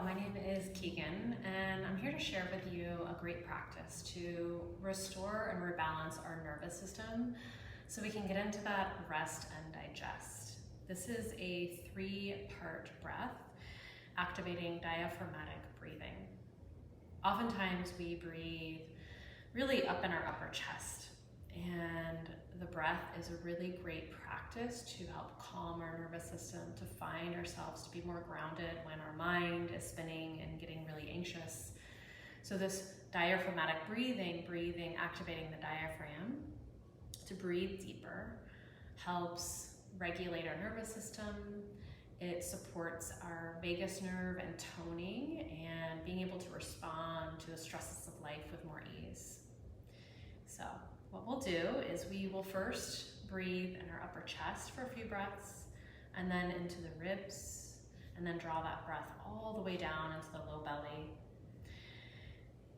my name is Keegan, and I'm here to share with you a great practice to restore and rebalance our nervous system so we can get into that rest and digest. This is a 3-part breath, activating diaphragmatic breathing. Oftentimes we breathe really up in our upper chest, and the breath is a really great practice to help calm our nervous system, to find ourselves to be more grounded when our mind is spinning and getting really anxious. So this diaphragmatic breathing, activating the diaphragm to breathe deeper, helps regulate our nervous system. It supports our vagus nerve and toning and being able to respond to the stresses of life with more ease. So what we'll do is we will first breathe in our upper chest for a few breaths, and then into the ribs, and then draw that breath all the way down into the low belly.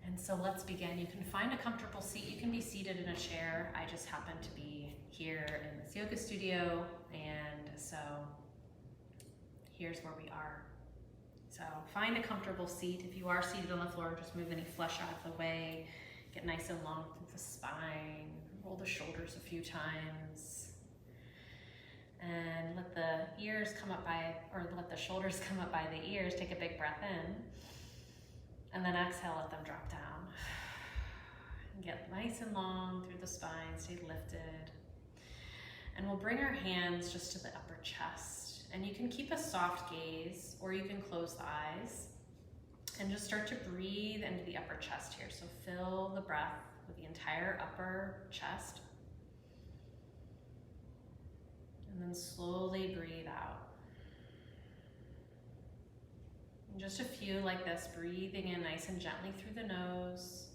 And so let's begin. You can find a comfortable seat. You can be seated in a chair. I just happen to be here in this yoga studio, and so here's where we are. So find a comfortable seat. If you are seated on the floor, just move any flesh out of the way. Get nice and long through the spine. Roll the shoulders a few times. And let the ears come up by, or let the shoulders come up by the ears. Take a big breath in. And then exhale, let them drop down. And get nice and long through the spine, stay lifted. And we'll bring our hands just to the upper chest. And you can keep a soft gaze, or you can close the eyes. And just start to breathe into the upper chest here. So fill the breath with the entire upper chest. And then slowly breathe out. And just a few like this, breathing in nice and gently through the nose.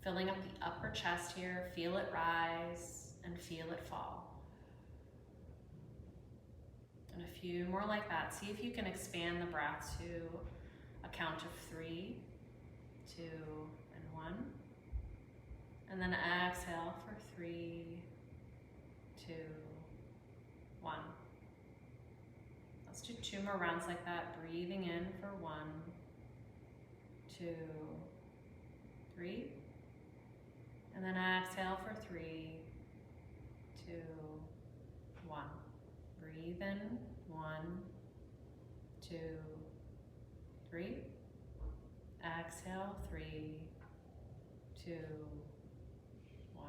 Filling up the upper chest here. Feel it rise and feel it fall. And a few more like that. See if you can expand the breath to a count of 3, 2, and 1. And then exhale for 3, 2, 1. Let's do 2 more rounds like that. Breathing in for 1, 2, 3. And then exhale for 3, 2, 1. Breathe in, 1, 2, 3. Exhale, 3, 2, 1.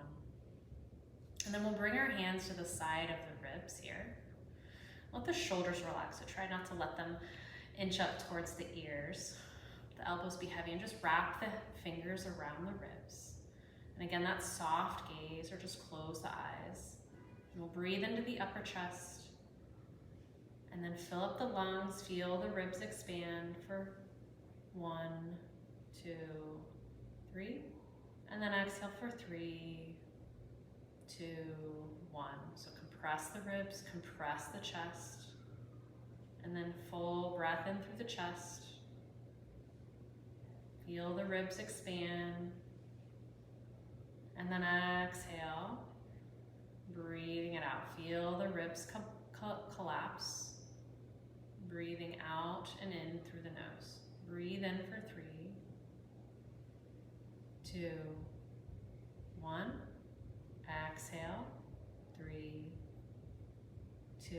And then we'll bring our hands to the side of the ribs here. Let the shoulders relax, so try not to let them inch up towards the ears. The elbows be heavy, and just wrap the fingers around the ribs. And again, that soft gaze, or just close the eyes. And we'll breathe into the upper chest. And then fill up the lungs, feel the ribs expand for 1, 2, 3. And then exhale for 3, 2, 1. So compress the ribs, compress the chest. And then full breath in through the chest. Feel the ribs expand. And then exhale, breathing it out. Feel the ribs collapse. Breathing out and in through the nose. Breathe in for 3, 2, 1. Exhale, 3, 2,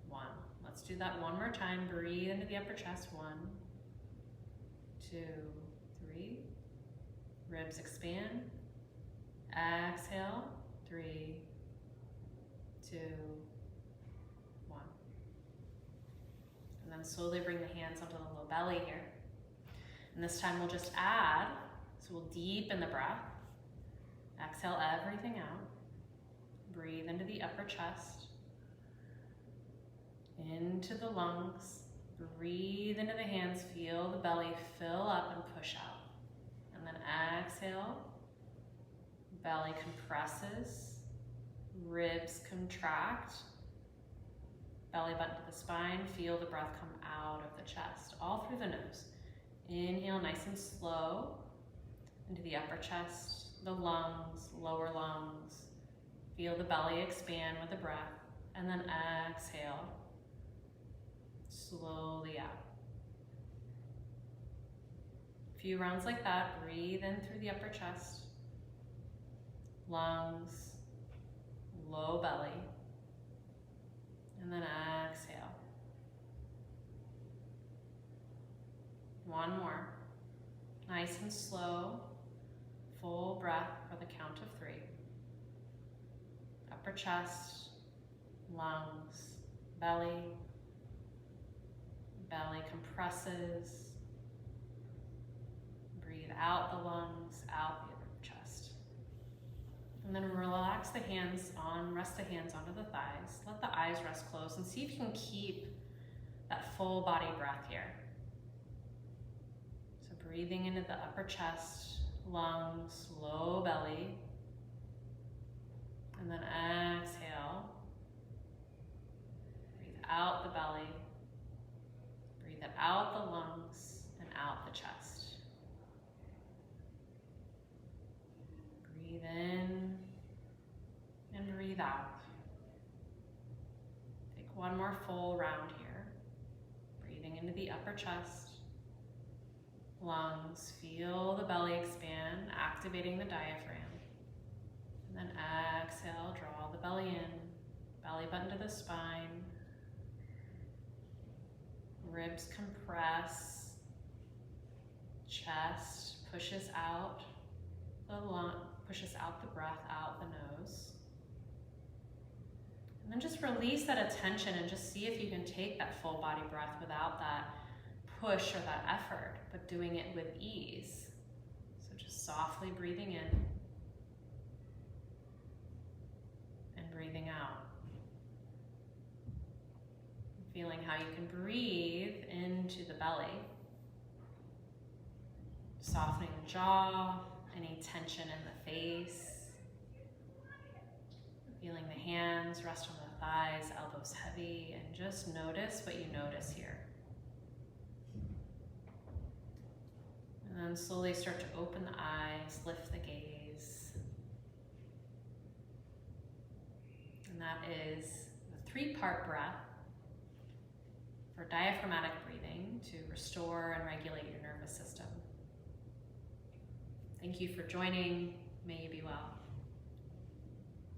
1. Let's do that one more time. Breathe into the upper chest. 1, 2, 3. Ribs expand. Exhale, 3, 2, 1. And then slowly bring the hands onto the low belly here. And this time we'll just add, so we'll deepen the breath. Exhale everything out. Breathe into the upper chest. Into the lungs. Breathe into the hands. Feel the belly fill up and push out. And then exhale. Belly compresses. Ribs contract. Belly button to the spine. Feel the breath come out of the chest, all through the nose. Inhale nice and slow into the upper chest, the lungs, lower lungs. Feel the belly expand with the breath, and then exhale. Slowly out. few rounds like that. Breathe in through the upper chest, lungs, low belly, and then exhale. One more. Nice and slow, full breath for the count of 3. Upper chest, lungs, belly. Belly compresses. Breathe out the lungs, out the upper chest. And then relax the hands on, rest the hands onto the thighs. Let the eyes rest closed and see if you can keep that full body breath here. So breathing into the upper chest, lungs, low belly. And then exhale. Breathe out the belly. Breathe out the lungs and out the chest. Breathe in and breathe out. Take one more full round here. Breathing into the upper chest, lungs, feel the belly expand, activating the diaphragm. And then exhale, draw the belly in, belly button to the spine. Ribs compress, chest pushes out the lung, pushes out the breath out the nose. And then just release that attention and just see if you can take that full body breath without that push or that effort, but doing it with ease. So just softly breathing in and breathing out. Feeling how you can breathe into the belly, softening the jaw, any tension in the face. Feeling the hands rest on the thighs, elbows heavy, and just notice what you notice here. And then slowly start to open the eyes, lift the gaze. And that is the 3-part breath for diaphragmatic breathing to restore and regulate your nervous system. Thank you for joining. May you be well.